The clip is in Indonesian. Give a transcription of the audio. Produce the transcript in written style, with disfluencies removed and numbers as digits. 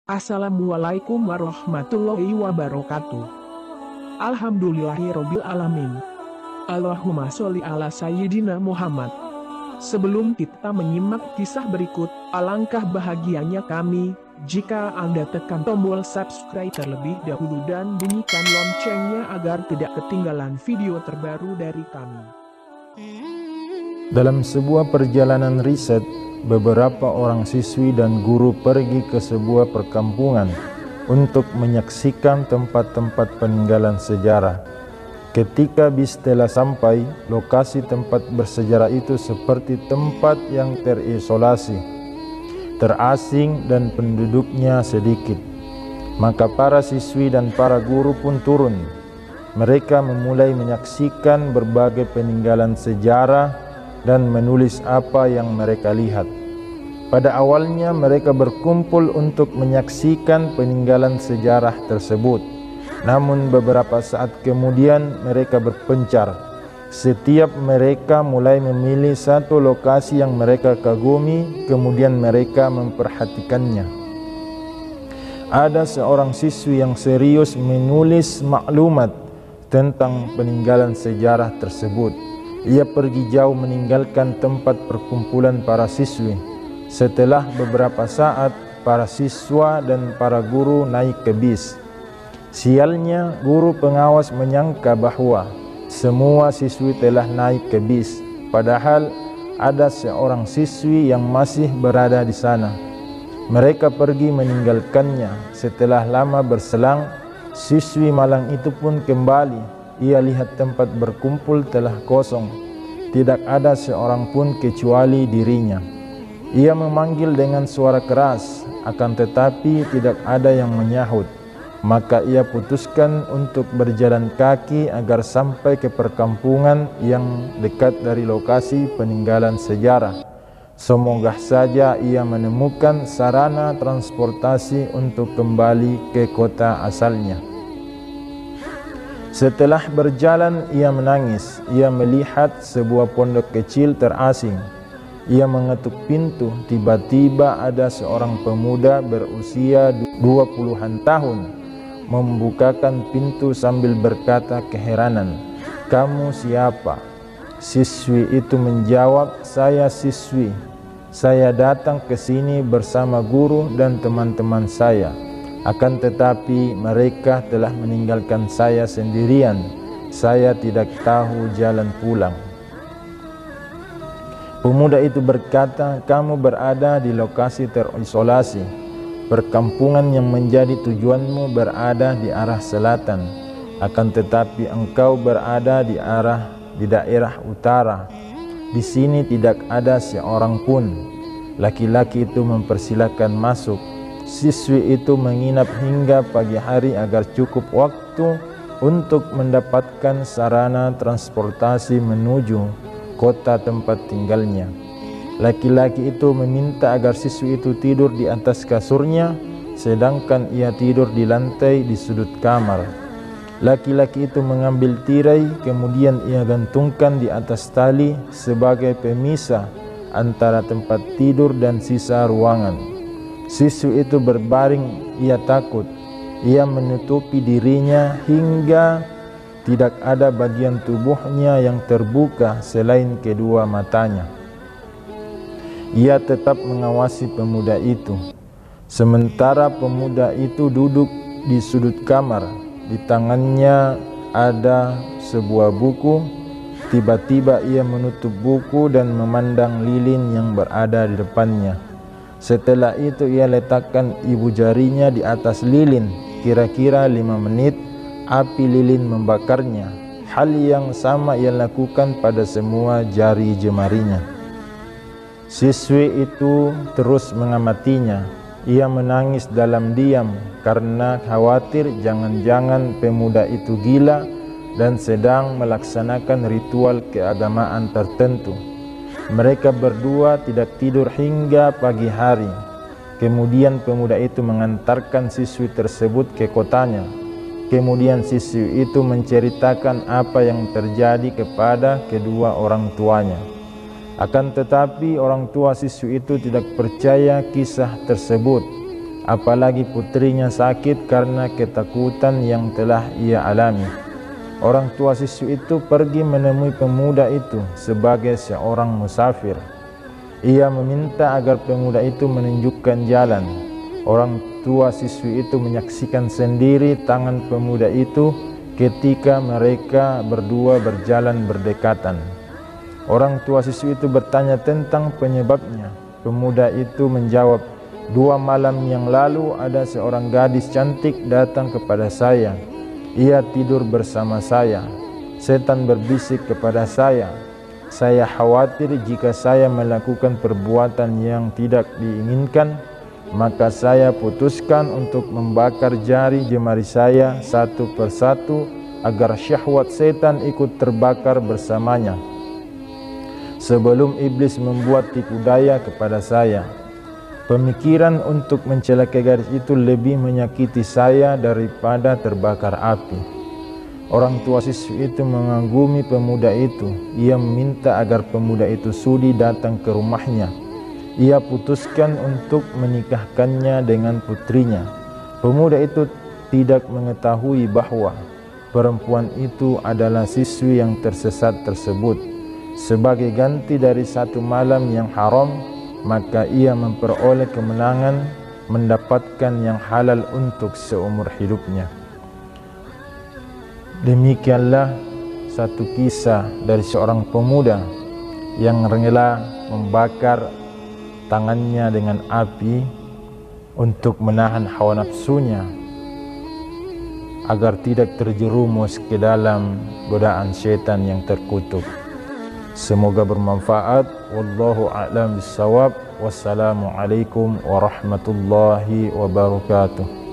Assalamualaikum warahmatullahi wabarakatuh. Alhamdulillahirobbil alamin. Allahumma sholli ala sayyidina Muhammad. Sebelum kita menyimak kisah berikut, alangkah bahagianya kami jika Anda tekan tombol subscribe terlebih dahulu dan bunyikan loncengnya agar tidak ketinggalan video terbaru dari kami. Dalam sebuah perjalanan riset, beberapa orang siswi dan guru pergi ke sebuah perkampungan untuk menyaksikan tempat-tempat peninggalan sejarah. Ketika bis telah sampai, lokasi tempat bersejarah itu seperti tempat yang terisolasi, terasing dan penduduknya sedikit. Maka para siswi dan para guru pun turun. Mereka memulai menyaksikan berbagai peninggalan sejarah dan menulis apa yang mereka lihat. Pada awalnya mereka berkumpul untuk menyaksikan peninggalan sejarah tersebut. Namun beberapa saat kemudian mereka berpencar. Setiap mereka mulai memilih satu lokasi yang mereka kagumi, kemudian mereka memperhatikannya. Ada seorang siswi yang serius menulis maklumat tentang peninggalan sejarah tersebut. Ia pergi jauh meninggalkan tempat perkumpulan para siswi. Setelah beberapa saat, para siswa dan para guru naik ke bis. Sialnya, guru pengawas menyangka bahwa semua siswi telah naik ke bis, padahal ada seorang siswi yang masih berada di sana. Mereka pergi meninggalkannya. Setelah lama berselang, siswi malang itu pun kembali. Ia lihat tempat berkumpul telah kosong. Tidak ada seorang pun kecuali dirinya. Ia memanggil dengan suara keras, akan tetapi tidak ada yang menyahut. Maka ia putuskan untuk berjalan kaki agar sampai ke perkampungan yang dekat dari lokasi peninggalan sejarah. Semoga saja ia menemukan sarana transportasi untuk kembali ke kota asalnya. Setelah berjalan, ia menangis. Ia melihat sebuah pondok kecil terasing. Ia mengetuk pintu. Tiba-tiba ada seorang pemuda berusia 20-an tahun membukakan pintu sambil berkata keheranan, "Kamu siapa?" Siswi itu menjawab, "Saya siswi. Saya datang ke sini bersama guru dan teman-teman saya. Akan tetapi mereka telah meninggalkan saya sendirian. Saya tidak tahu jalan pulang." Pemuda itu berkata, "Kamu berada di lokasi terisolasi. Perkampungan yang menjadi tujuanmu berada di arah selatan. Akan tetapi engkau berada di daerah utara. Di sini tidak ada seorang pun." Laki-laki itu mempersilakan masuk. Siswi itu menginap hingga pagi hari agar cukup waktu untuk mendapatkan sarana transportasi menuju kota tempat tinggalnya. Laki-laki itu meminta agar siswi itu tidur di atas kasurnya, sedangkan ia tidur di lantai di sudut kamar. Laki-laki itu mengambil tirai, kemudian ia gantungkan di atas tali sebagai pemisah antara tempat tidur dan sisa ruangan. Siswi itu berbaring, ia takut. Ia menutupi dirinya hingga tidak ada bagian tubuhnya yang terbuka selain kedua matanya. Ia tetap mengawasi pemuda itu. Sementara pemuda itu duduk di sudut kamar. Di tangannya ada sebuah buku. Tiba-tiba ia menutup buku dan memandang lilin yang berada di depannya. Setelah itu ia letakkan ibu jarinya di atas lilin. Kira-kira 5 menit api lilin membakarnya. Hal yang sama ia lakukan pada semua jari jemarinya. Siswi itu terus mengamatinya. Ia menangis dalam diam karena khawatir jangan-jangan pemuda itu gila dan sedang melaksanakan ritual keagamaan tertentu. Mereka berdua tidak tidur hingga pagi hari. Kemudian pemuda itu mengantarkan siswi tersebut ke kotanya. Kemudian siswi itu menceritakan apa yang terjadi kepada kedua orang tuanya. Akan tetapi orang tua siswi itu tidak percaya kisah tersebut. apalagi putrinya sakit karena ketakutan yang telah ia alami. Orang tua siswi itu pergi menemui pemuda itu sebagai seorang musafir. Ia meminta agar pemuda itu menunjukkan jalan. Orang tua siswi itu menyaksikan sendiri tangan pemuda itu ketika mereka berdua berjalan berdekatan. Orang tua siswi itu bertanya tentang penyebabnya. Pemuda itu menjawab, 2 malam yang lalu ada seorang gadis cantik datang kepada saya. Ia tidur bersama saya. Setan berbisik kepada saya. Saya khawatir jika saya melakukan perbuatan yang tidak diinginkan, maka saya putuskan untuk membakar jari jemari saya satu persatu agar syahwat setan ikut terbakar bersamanya. Sebelum iblis membuat tipu daya kepada saya, pemikiran untuk mencelakai gadis itu lebih menyakiti saya daripada terbakar api. Orang tua siswi itu mengagumi pemuda itu. Ia meminta agar pemuda itu sudi datang ke rumahnya. Ia putuskan untuk menikahkannya dengan putrinya. Pemuda itu tidak mengetahui bahwa perempuan itu adalah siswi yang tersesat tersebut. Sebagai ganti dari 1 malam yang haram, maka ia memperoleh kemenangan mendapatkan yang halal untuk seumur hidupnya. Demikianlah satu kisah dari seorang pemuda yang rela membakar tangannya dengan api untuk menahan hawa nafsunya agar tidak terjerumus ke dalam godaan syaitan yang terkutuk. Semoga bermanfaat. Wallahu a'lam bissawab. Wassalamualaikum warahmatullahi wabarakatuh.